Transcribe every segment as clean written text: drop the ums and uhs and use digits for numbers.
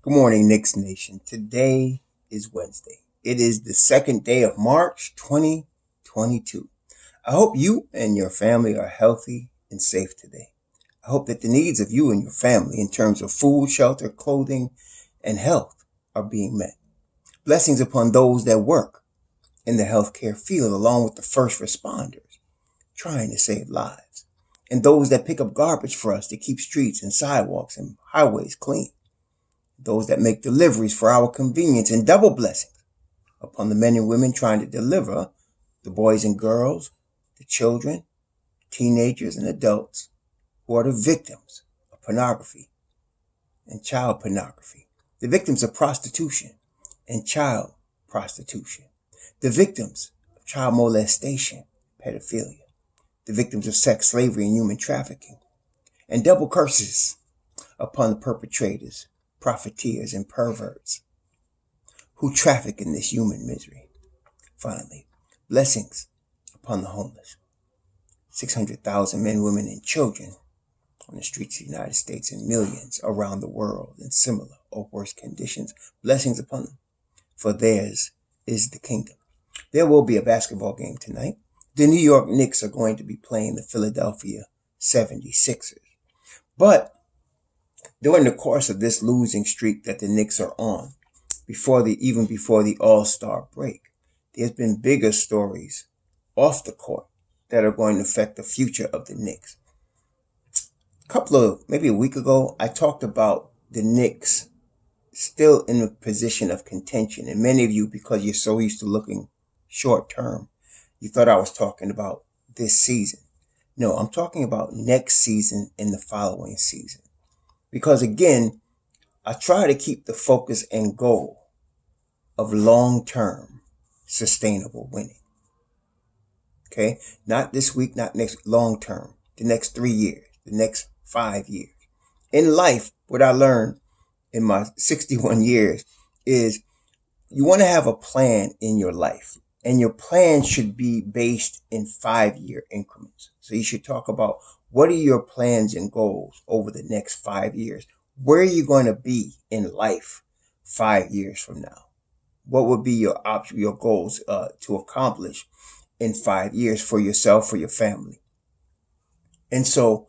Good morning, Knicks Nation. Today is Wednesday. It is the second day of March 2022. I hope you and your family are healthy and safe today. I hope that the needs of you and your family in terms of food, shelter, clothing, and health are being met. Blessings upon those that work in the healthcare field along with the first responders trying to save lives, and those that pick up garbage for us to keep streets and sidewalks and highways clean. Those that make deliveries for our convenience, and double blessings upon the men and women trying to deliver the boys and girls, the children, teenagers, and adults who are the victims of pornography and child pornography, the victims of prostitution and child prostitution, the victims of child molestation, pedophilia, the victims of sex slavery and human trafficking, and double curses upon the perpetrators, profiteers, and perverts who traffic in this human misery. Finally, blessings upon the homeless. 600,000 men, women, and children on the streets of the United States and millions around the world in similar or worse conditions. Blessings upon them, for theirs is the kingdom. There will be a basketball game tonight. The New York Knicks are going to be playing the Philadelphia 76ers. But during the course of this losing streak that the Knicks are on, even before the All-Star break, there's been bigger stories off the court that are going to affect the future of the Knicks. Maybe a week ago, I talked about the Knicks still in a position of contention. And many of you, because you're so used to looking short term, you thought I was talking about this season. No, I'm talking about next season and the following season. Because again, I try to keep the focus and goal of long-term sustainable winning. Okay? Not this week, not next, long-term, the next 3 years, the next 5 years. In life, what I learned in my 61 years is you want to have a plan in your life, and your plan should be based in 5-year increments. So you should talk about what are your plans and goals over the next 5 years? Where are you going to be in life 5 years from now? What would be your goals to accomplish in 5 years for yourself, for your family? And so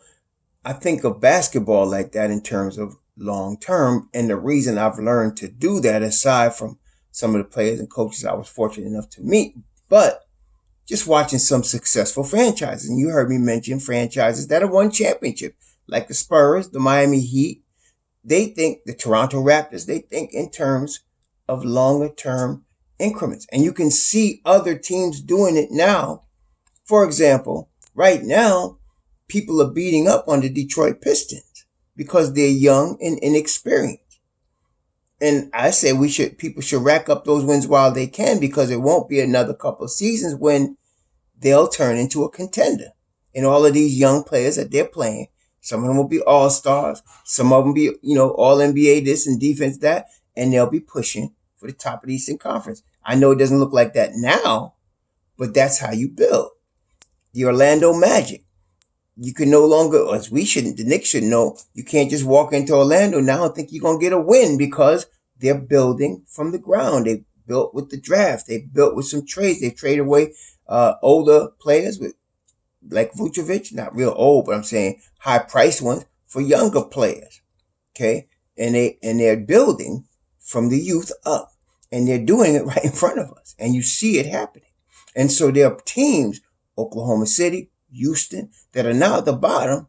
I think of basketball like that in terms of long term. And the reason I've learned to do that, aside from some of the players and coaches I was fortunate enough to meet, but just watching some successful franchises. And you heard me mention franchises that have won championship, like the Spurs, the Miami Heat. They think, the Toronto Raptors, they think in terms of longer term increments. And you can see other teams doing it now. For example, right now, people are beating up on the Detroit Pistons because they're young and inexperienced. And I say people should rack up those wins while they can, because it won't be another couple of seasons when they'll turn into a contender. And all of these young players that they're playing, some of them will be all-stars. Some of them be, all NBA this and defense that. And they'll be pushing for the top of the Eastern Conference. I know it doesn't look like that now, but that's how you build. The Orlando Magic. You can no longer, the Knicks should know, you can't just walk into Orlando now and think you're going to get a win, because they're building from the ground. They built with the draft. They built with some trades. They traded away older players like Vucevic, not real old, but I'm saying high-priced ones, for younger players. Okay? And they're building from the youth up. And they're doing it right in front of us. And you see it happening. And so there are teams, Oklahoma City, Houston, that are now at the bottom,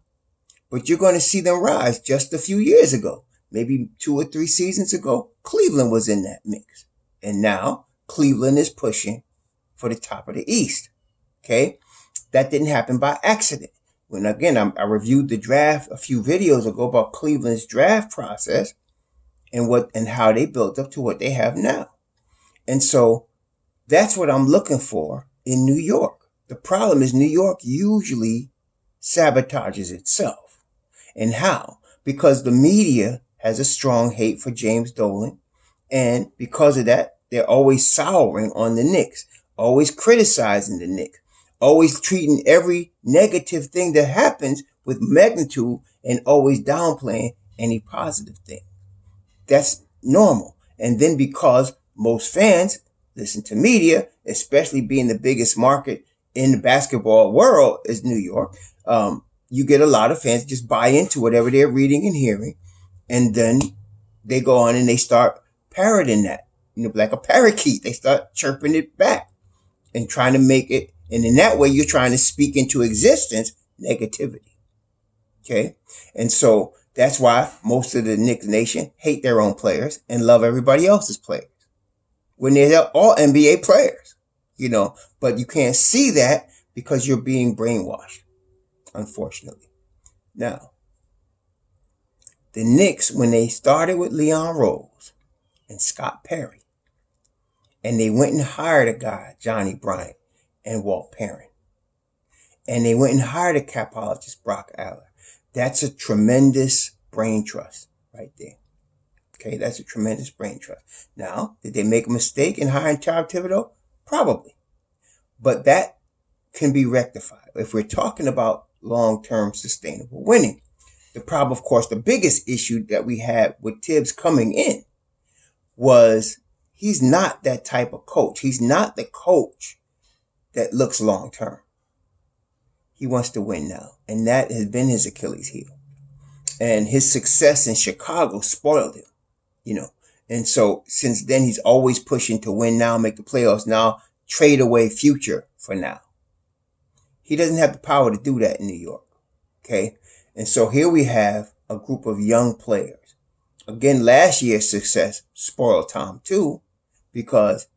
but you're going to see them rise. Just a few years ago, maybe 2 or 3 seasons ago, Cleveland was in that mix. And now Cleveland is pushing for the top of the East. Okay? That didn't happen by accident. When again, I reviewed the draft a few videos ago about Cleveland's draft process and how they built up to what they have now. And so that's what I'm looking for in New York. The problem is New York usually sabotages itself. And how? Because the media has a strong hate for James Dolan. And because of that, they're always souring on the Knicks, always criticizing the Knicks, always treating every negative thing that happens with magnitude and always downplaying any positive thing. That's normal. And then because most fans listen to media, especially being the biggest market in the basketball world is New York, you get a lot of fans just buy into whatever they're reading and hearing. And then they go on and they start parroting that, like a parakeet. They start chirping it back and trying to make it. And in that way, you're trying to speak into existence negativity. Okay. And so that's why most of the Knicks nation hate their own players and love everybody else's players when they're all NBA players, but you can't see that because you're being brainwashed, unfortunately. Now, the Knicks, when they started with Leon Rose and Scott Perry, and they went and hired a guy, Johnny Bryant and Walt Perrin, and they went and hired a capologist, Brock Aller. That's a tremendous brain trust right there. Okay, that's a tremendous brain trust. Now, did they make a mistake in hiring Tom Thibodeau? Probably. But that can be rectified if we're talking about long-term sustainable winning. The problem, of course, the biggest issue that we had with Tibbs coming in was he's not that type of coach. He's not the coach that looks long-term. He wants to win now. And that has been his Achilles heel. And his success in Chicago spoiled him, And so since then, he's always pushing to win now, make the playoffs now, trade away future for now. He doesn't have the power to do that in New York. Okay. And so here we have a group of young players. Again, last year's success spoiled Tom too, because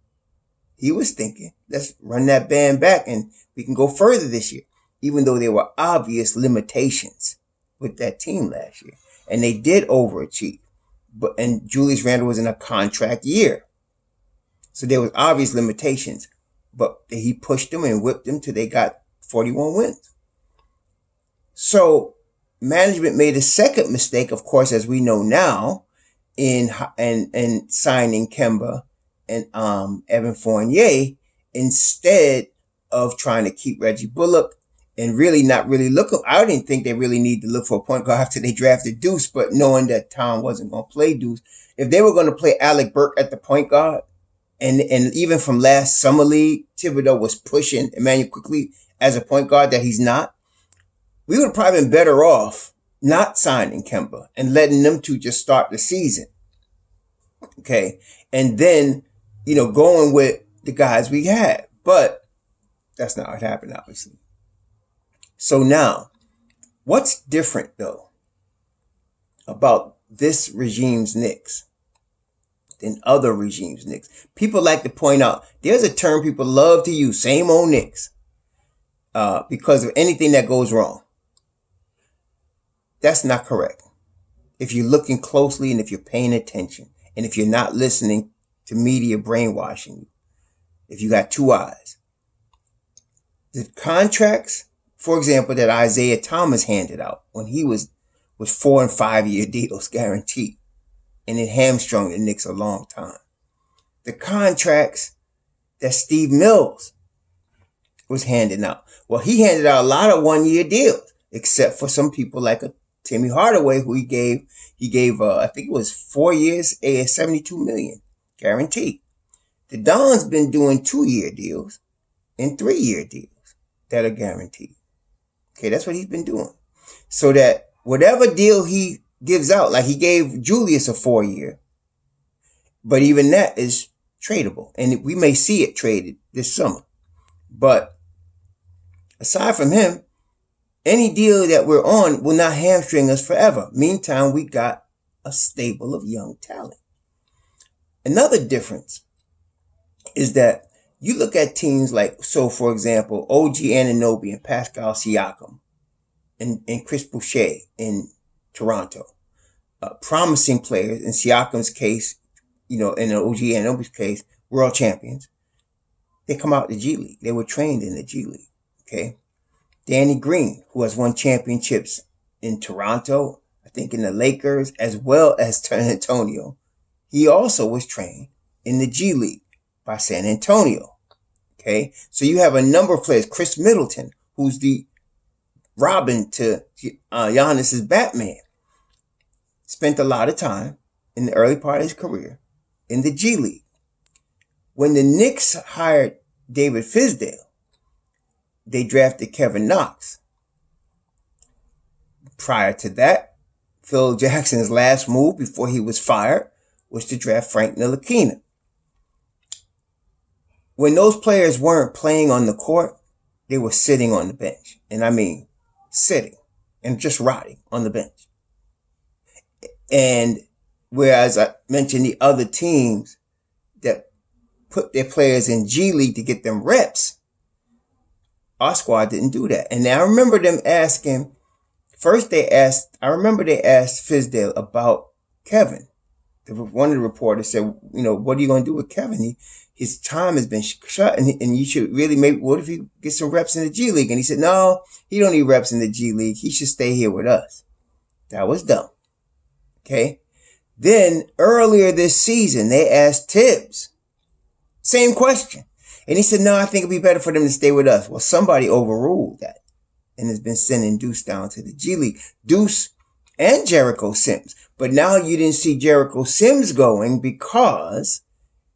he was thinking, let's run that band back and we can go further this year, even though there were obvious limitations with that team last year. And they did overachieve. And Julius Randle was in a contract year. So there was obvious limitations. But he pushed them and whipped them till they got 41 wins. So management made a second mistake, of course, as we know now, in signing Kemba and Evan Fournier instead of trying to keep Reggie Bullock and really not really looking. I didn't think they really need to look for a point guard after they drafted Deuce, but knowing that Tom wasn't going to play Deuce, if they were going to play Alec Burke at the point guard, and even from last summer league, Thibodeau was pushing Emmanuel Quickley as a point guard that he's not, we would have probably been better off not signing Kemba and letting them two just start the season. Okay. And then, going with the guys we had. But that's not what happened, obviously. So now, what's different, though, about this regime's Knicks than other regimes' Knicks? People like to point out, there's a term people love to use, same old Knicks, because of anything that goes wrong. That's not correct. If you're looking closely and if you're paying attention and if you're not listening to media brainwashing you, if you got two eyes. The contracts, for example, that Isaiah Thomas handed out when he was 4 and 5 year deals guaranteed. And it hamstrung the Knicks a long time. The contracts that Steve Mills was handing out. Well, he handed out a lot of 1 year deals, except for some people like a Timmy Hardaway, who he gave, I think it was 4 years, $72 million guaranteed. The Don's been doing 2 year deals and 3 year deals that are guaranteed. Okay, that's what he's been doing. So that whatever deal he gives out, like he gave Julius a 4 year, but even that is tradable. And we may see it traded this summer. But aside from him, any deal that we're on will not hamstring us forever. Meantime, we got a stable of young talent. Another difference is that you look at teams like, so for example, OG Anunoby and Pascal Siakam and Chris Boucher in Toronto. Promising players, in Siakam's case, in OG Anunoby's case, world champions. They come out the G League. They were trained in the G League. Okay. Danny Green, who has won championships in Toronto, I think in the Lakers, as well as San Antonio. He also was trained in the G League by San Antonio. Okay. So you have a number of players. Chris Middleton, who's the Robin to Giannis's Batman, spent a lot of time in the early part of his career in the G League. When the Knicks hired David Fizdale, they drafted Kevin Knox. Prior to that, Phil Jackson's last move before he was fired was to draft Frank Ntilikina. When those players weren't playing on the court, they were sitting on the bench. And I mean, sitting and just rotting on the bench. And whereas I mentioned the other teams that put their players in G League to get them reps, our squad didn't do that. And I remember them asking, I remember they asked Fizdale about Kevin. One of the reporters said, what are you going to do with Kevin? His time has been shut, and you should really what if he gets some reps in the G League? And he said, no, he don't need reps in the G League. He should stay here with us. That was dumb. Okay. Then earlier this season, they asked Tibbs, same question. And he said, no, I think it'd be better for them to stay with us. Well, somebody overruled that and has been sending Deuce down to the G League. Deuce and Jericho Sims. But now you didn't see Jericho Sims going because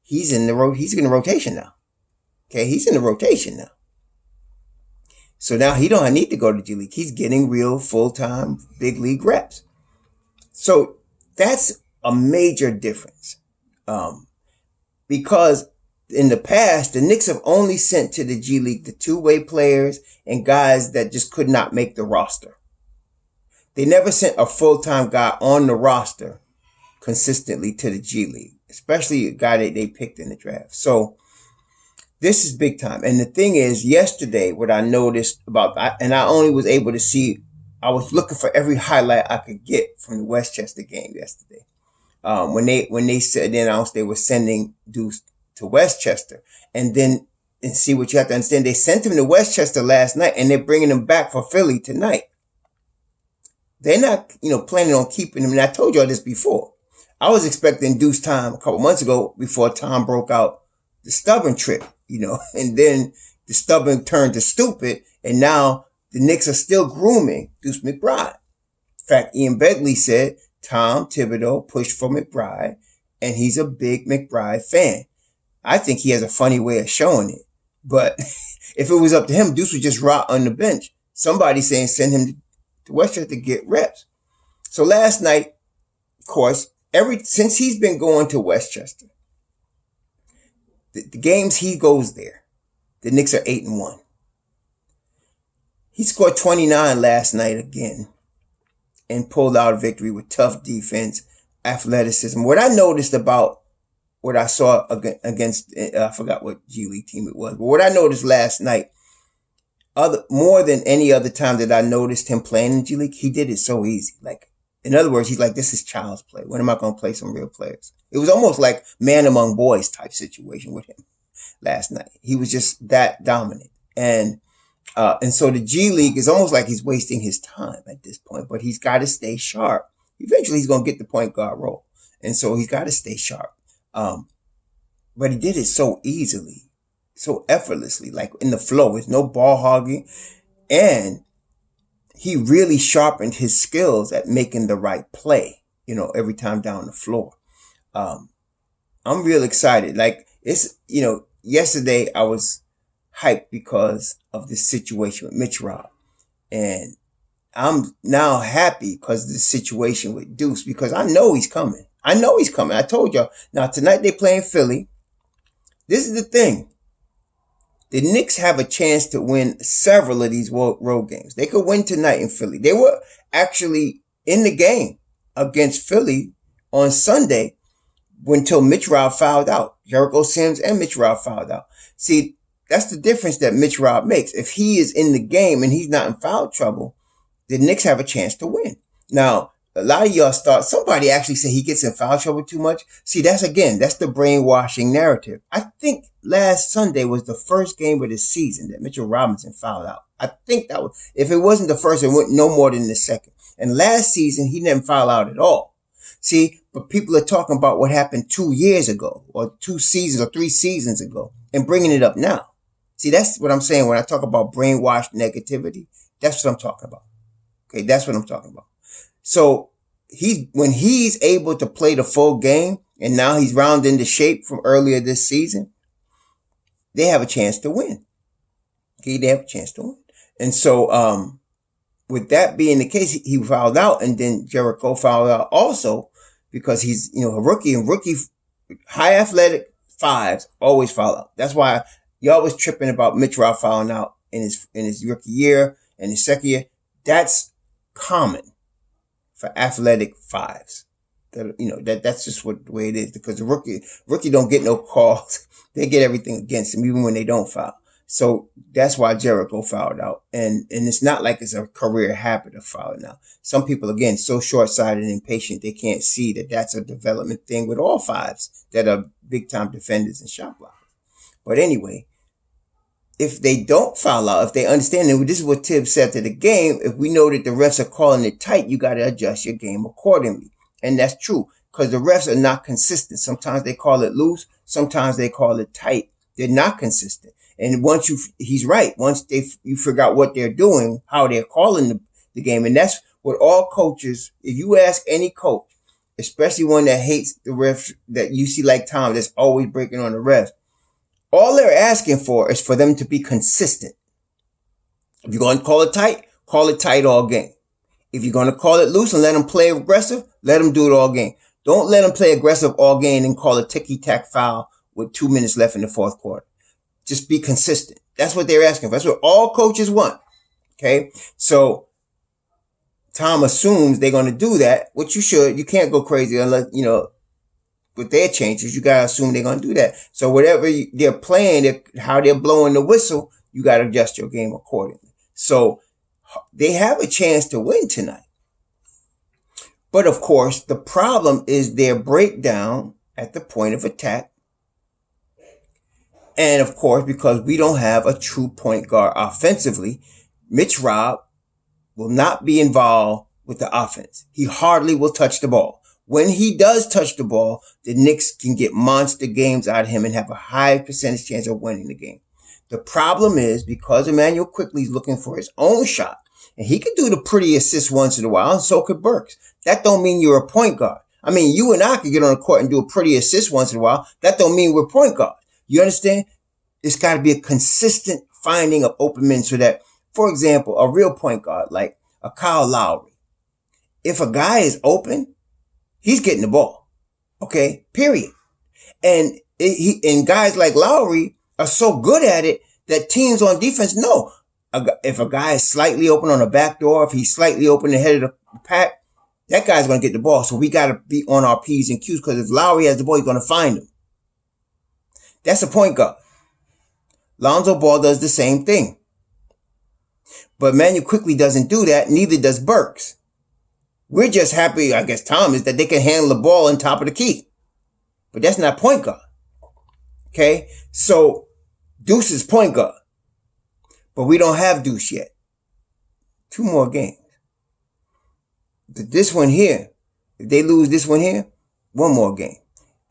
he's in the rotation now. Okay, he's in the rotation now. So now he don't need to go to G League. He's getting real full-time big league reps. So that's a major difference. Because in the past, the Knicks have only sent to the G League the two-way players and guys that just could not make the roster. They never sent a full-time guy on the roster consistently to the G League, especially a guy that they picked in the draft. So this is big time. And the thing is, yesterday, what I noticed and I only was able to see, I was looking for every highlight I could get from the Westchester game yesterday. When they said they announced they were sending Deuce to Westchester, and see what you have to understand, they sent him to Westchester last night, and they're bringing him back for Philly tonight. They're not, planning on keeping him. And I told y'all this before. I was expecting Deuce time a couple months ago before Tom broke out the stubborn trip, and then the stubborn turned to stupid, and now the Knicks are still grooming Deuce McBride. In fact, Ian Begley said Tom Thibodeau pushed for McBride, and he's a big McBride fan. I think he has a funny way of showing it. But if it was up to him, Deuce would just rot on the bench. Somebody saying send him to Westchester to get reps. So last night, of course, since he's been going to Westchester, the games he goes there, the Knicks are 8-1. He scored 29 last night again and pulled out a victory with tough defense, athleticism. What I noticed about what I saw against, I forgot what G League team it was, but what I noticed last night, more than any other time that I noticed him playing in G League, he did it so easy. Like, in other words, he's like, this is child's play. When am I going to play some real players? It was almost like man among boys type situation with him last night. He was just that dominant. And so the G League is almost like he's wasting his time at this point, but he's got to stay sharp. Eventually he's going to get the point guard role. And so he's got to stay sharp. But he did it so easily, so effortlessly, like in the flow. There's no ball hogging. And he really sharpened his skills at making the right play, every time down the floor. I'm real excited. Like, it's, yesterday I was hyped because of this situation with Mitch Rob. And I'm now happy because of the situation with Deuce, because I know he's coming. I told y'all. Now, tonight they play in Philly. This is the thing. The Knicks have a chance to win several of these road games. They could win tonight in Philly. They were actually in the game against Philly on Sunday until Mitch Rob fouled out. Jericho Sims and Mitch Rob fouled out. See, that's the difference that Mitch Rob makes. If he is in the game and he's not in foul trouble, the Knicks have a chance to win. Now, a lot of y'all somebody actually said he gets in foul trouble too much. See, that's the brainwashing narrative. I think last Sunday was the first game of the season that Mitchell Robinson fouled out. I think that was, if it wasn't the first, it went no more than the second. And last season, he didn't foul out at all. See, but people are talking about what happened 2 years ago, or 2 seasons or 3 seasons ago, and bringing it up now. See, that's what I'm saying when I talk about brainwashed negativity. That's what I'm talking about. Okay, that's what I'm talking about. So when he's able to play the full game, and now he's rounded into shape from earlier this season, they have a chance to win. Okay, they have a chance to win. And so, with that being the case, he fouled out, and then Jericho fouled out also because he's, a rookie, and high athletic fives always foul out. That's why y'all was tripping about McBride fouling out in his rookie year and his second year. That's common for athletic fives. That's just the way it is, because the rookie don't get no calls. They get everything against him, even when they don't foul. So that's why Jericho fouled out. And it's not like it's a career habit of fouling out. Some people, again, so short-sighted and impatient, they can't see that that's a development thing with all fives that are big-time defenders and shot blockers. But anyway, if they don't foul out, if they understand, and this is what Tibbs said to the game, if we know that the refs are calling it tight, you got to adjust your game accordingly. And that's true, because the refs are not consistent. Sometimes they call it loose. Sometimes they call it tight. They're not consistent. And he's right. Once you figure out what they're doing, how they're calling the game. And that's what all coaches, if you ask any coach, especially one that hates the refs, that you see like Tom, that's always breaking on the refs, all they're asking for is for them to be consistent. If you're going to call it tight all game. If you're going to call it loose and let them play aggressive, let them do it all game. Don't let them play aggressive all game and call a ticky-tack foul with 2 minutes left in the fourth quarter. Just be consistent. That's what they're asking for. That's what all coaches want. Okay? So Tom assumes they're going to do that, which you should. You can't go crazy unless, with their changes. You got to assume they're going to do that. So whatever they're playing, how they're blowing the whistle, you got to adjust your game accordingly. So they have a chance to win tonight. But of course, the problem is their breakdown at the point of attack. And of course, because we don't have a true point guard offensively, McBride will not be involved with the offense. He hardly will touch the ball. When he does touch the ball, the Knicks can get monster games out of him and have a high percentage chance of winning the game. The problem is, because Emmanuel Quickly is looking for his own shot, and he can do the pretty assist once in a while, and so could Burks. That don't mean you're a point guard. I mean, you and I could get on the court and do a pretty assist once in a while. That don't mean we're point guard. You understand? It's got to be a consistent finding of open men, so that, for example, a real point guard like a Kyle Lowry, if a guy is open, he's getting the ball. Okay? Period. And guys like Lowry are so good at it that teams on defense know if a guy is slightly open on a back door, if he's slightly open ahead of the pack, that guy's going to get the ball. So we got to be on our P's and Q's, because if Lowry has the ball, he's going to find him. That's a point guard. Lonzo Ball does the same thing. But Emmanuel Quickly doesn't do that. Neither does Burks. We're just happy, I guess, Tom, is that they can handle the ball on top of the key. But that's not point guard. Okay? So Deuce is point guard. But we don't have Deuce yet. 2 more games. This one here, if they lose this one here, 1 more game.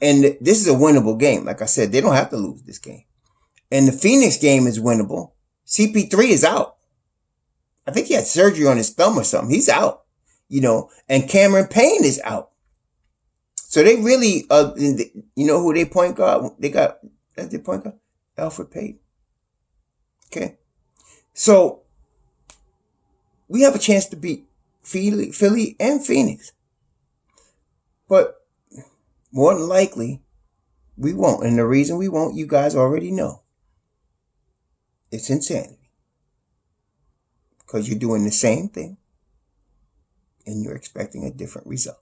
And this is a winnable game. Like I said, they don't have to lose this game. And the Phoenix game is winnable. CP3 is out. I think he had surgery on his thumb or something. He's out. And Cameron Payne is out. So they really, who they point guard? They got, as their point guard, Alfred Payton. Okay. So we have a chance to beat Philly and Phoenix. But more than likely, we won't. And the reason we won't, you guys already know. It's insanity. Because you're doing the same thing and you're expecting a different result.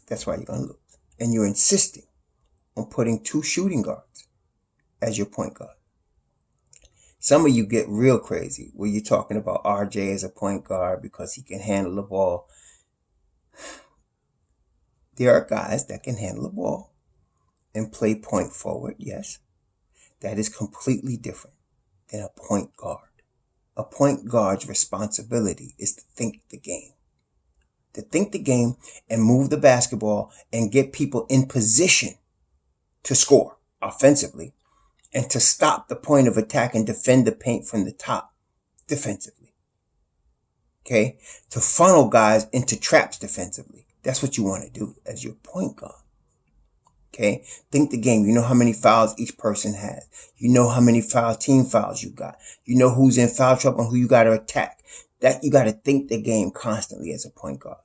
That's why you're going to lose. And you're insisting on putting 2 shooting guards as your point guard. Some of you get real crazy where you're talking about RJ as a point guard because he can handle the ball. There are guys that can handle the ball and play point forward, yes. That is completely different than a point guard. A point guard's responsibility is to think the game. To think the game and move the basketball and get people in position to score offensively and to stop the point of attack and defend the paint from the top defensively. Okay, to funnel guys into traps defensively. That's what you want to do as your point guard. Okay, think the game. You know how many fouls each person has. You know how many team fouls you got. You know who's in foul trouble and who you got to attack. That you got to think the game constantly as a point guard.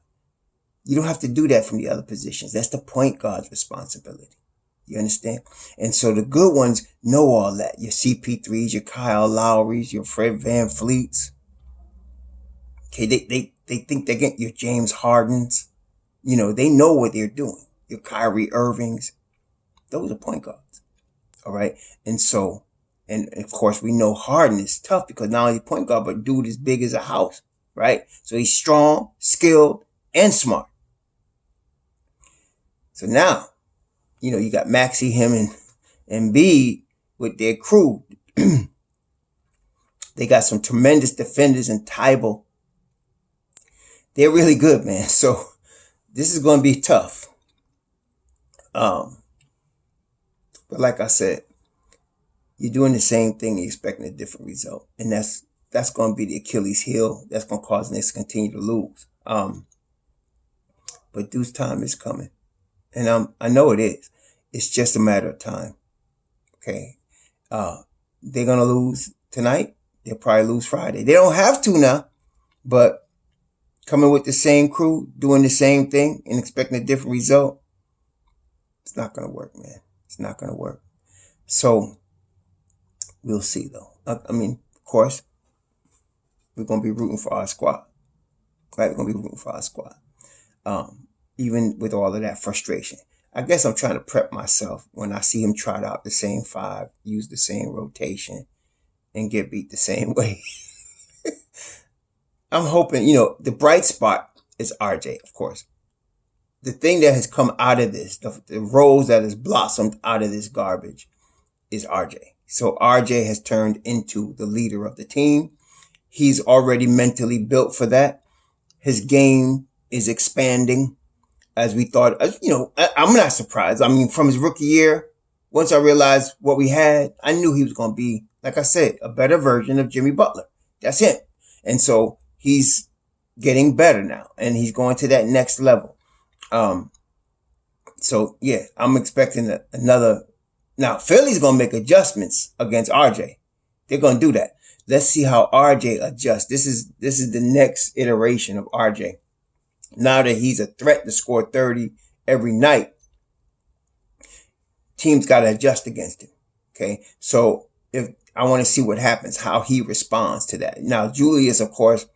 You don't have to do that from the other positions. That's the point guard's responsibility. You understand? And so the good ones know all that. Your CP3s, your Kyle Lowrys, your Fred VanVleets. Okay, they think they're getting your James Hardens. You know, they know what they're doing. Your Kyrie Irvings. Those are point guards. All right. And so, and of course, we know Harden is tough because not only point guard, but dude is big as a house. Right. So he's strong, skilled, and smart. So now, you know, you got Maxey, him, and Embiid with their crew. They got some tremendous defenders in Tybal. They're really good, man. So this is going to be tough. But like I said, you're doing the same thing and expecting a different result. And that's going to be the Achilles heel. That's going to cause Knicks to continue to lose. But Deuce time is coming. And I know it is. It's just a matter of time. Okay. They're going to lose tonight. They'll probably lose Friday. They don't have to now. But coming with the same crew, doing the same thing and expecting a different result, it's not going to work, man. It's not going to work. So we'll see, though. I mean, of course, we're going to be rooting for our squad. Right? We're going to be rooting for our squad. Even with all of that frustration. I guess I'm trying to prep myself when I see him trot out the same five, use the same rotation, and get beat the same way. I'm hoping, you know, the bright spot is RJ, of course. The thing that has come out of this, the rose that has blossomed out of this garbage is RJ. So RJ has turned into the leader of the team. He's already mentally built for that. His game is expanding as we thought. You know, I'm not surprised. I mean, from his rookie year, once I realized what we had, I knew he was going to be, like I said, a better version of Jimmy Butler. That's him. And so he's getting better now, and he's going to that next level. So yeah, I'm expecting another. Now Philly's going to make adjustments against RJ. They're going to do that. Let's see how RJ adjusts. This is the next iteration of RJ. Now that he's a threat to score 30 every night, teams got to adjust against him. Okay. So if I want to see what happens, how he responds to that. Now, Julius, of course,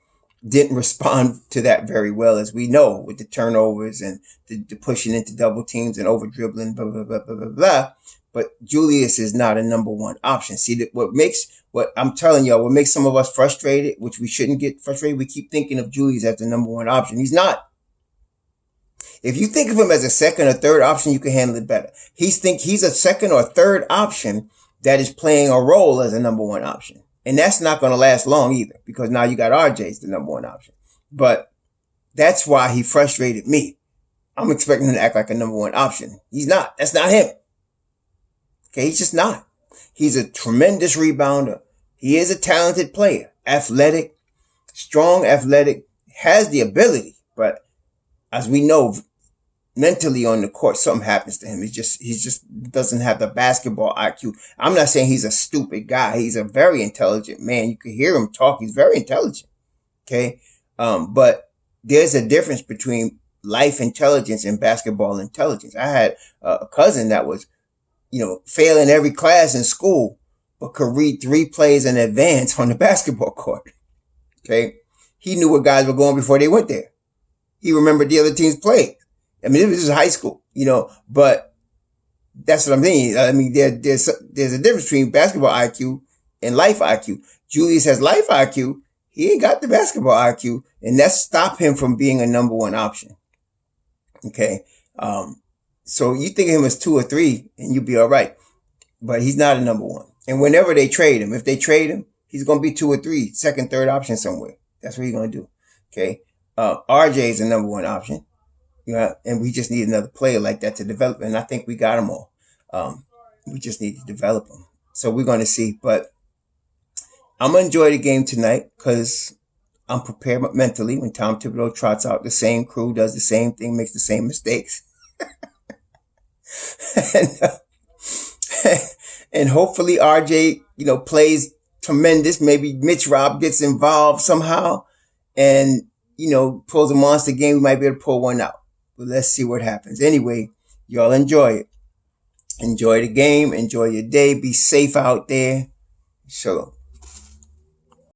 didn't respond to that very well, as we know, with the turnovers and the pushing into double teams and over dribbling, blah, blah, blah, blah, blah, blah. But Julius is not a number one option. See, what I'm telling y'all, what makes some of us frustrated, which we shouldn't get frustrated, we keep thinking of Julius as the number one option. He's not. If you think of him as a second or third option, you can handle it better. He's a second or third option that is playing a role as a number one option. And that's not going to last long either, because now you got RJ as the number one option. But that's why he frustrated me. I'm expecting him to act like a number one option. He's not. That's not him. Okay, he's just not. He's a tremendous rebounder. He is a talented player. Athletic, strong, athletic, has the ability. But as we know, mentally on the court, something happens to him. He just doesn't have the basketball IQ. I'm not saying he's a stupid guy. He's a very intelligent man. You can hear him talk. He's very intelligent. Okay. But there's a difference between life intelligence and basketball intelligence. I had a cousin that was, you know, failing every class in school, but could read 3 plays in advance on the basketball court. Okay. He knew what guys were going before they went there. He remembered the other team's plays. I mean, this is high school, you know, but that's what I'm saying. I mean, there's a difference between basketball IQ and life IQ. Julius has life IQ. He ain't got the basketball IQ, and that stopped him from being a number one option. Okay. So you think of him as 2 or 3 and you'll be all right, but he's not a number one. And whenever they trade him, if they trade him, he's going to be 2 or 3, second, third option somewhere. That's what he's going to do. Okay. RJ is the number one option. Yeah, and we just need another player like that to develop. And I think we got them all. We just need to develop them. So we're going to see. But I'm going to enjoy the game tonight because I'm prepared mentally when Tom Thibodeau trots out the same crew, does the same thing, makes the same mistakes. and, and hopefully RJ, plays tremendous. Maybe Mitch Rob gets involved somehow and, pulls a monster game. We might be able to pull one out. But let's see what happens. Anyway, y'all enjoy it. Enjoy the game. Enjoy your day. Be safe out there. Shalom.